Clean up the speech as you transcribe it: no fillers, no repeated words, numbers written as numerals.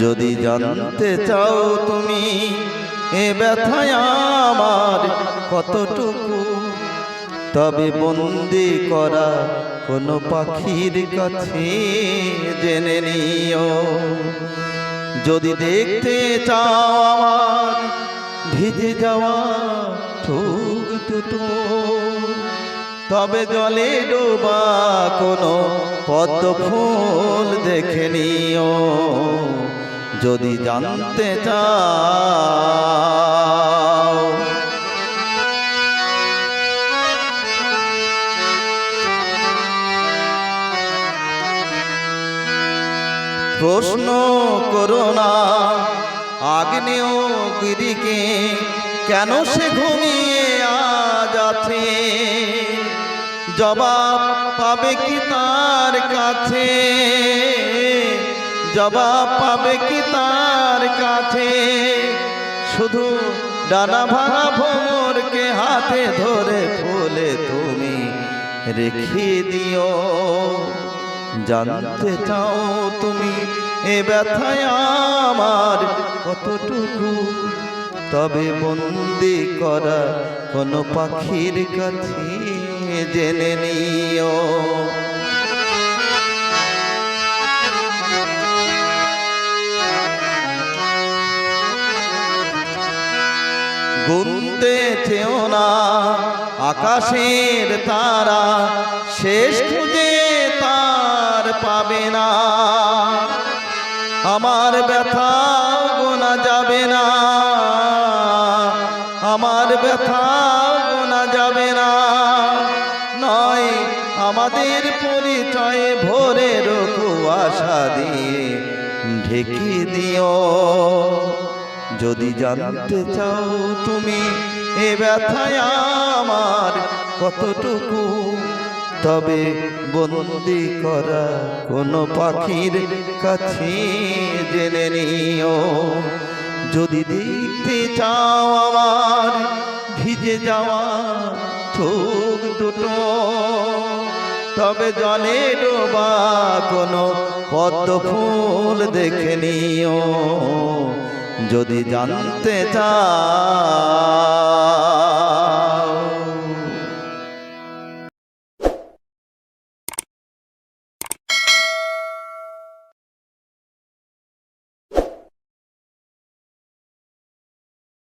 যদি জানতে চাও তুমি এ ব্যথায় আমার কতটুকু, তবে বন্দি করা কোনো পাখির কাছে জেনে নিও। যদি দেখতে চাও আমার ভিজে যাওয়া ঠোঁট দুটো, তবে জলে ডোবা কোনো পদ্ম ফুল দেখে নিও। যদি জানতে চাও প্রশ্ন করো না আগ্নেয়গিরিকে, কেন সে ঘুমিয়ে আজ আছে? জবাব পাবে কি তার কাছে, জবাব পাবে কি তার কাছে? শুধু ডানা ভাঙা ভ্রমরকে হাতে ধরে ফুলে তুমি রেখে দিও। জানতে চাও তুমি এ ব্যথায় আমার কতটুকু, তবে বন্দি করা কোনো পাখির কাছে জেনে নিও। গুনতে চেও না আকাশের তারা, শেষ খুঁজে তার পাবে না। আমার ব্যথা গোনা যাবে না, আমার ব্যথা গোনা যাবে না। নয় আমাদের পরিচয়ে ভোরের কুয়াশা দিয়ে ঢেকে দিও। যদি জানতে চাও তুমি এ ব্যথায় আমার কতটুকু, তবে বন্দি করা কোনো পাখির কাছে জেনে নিও। যদি দেখতে চাও আমার ভিজে যাওয়া চোখ দুটো, তবে জলে ডোবা কোনো পদ্ম ফুল দেখে নিও। যদি জানতে চাও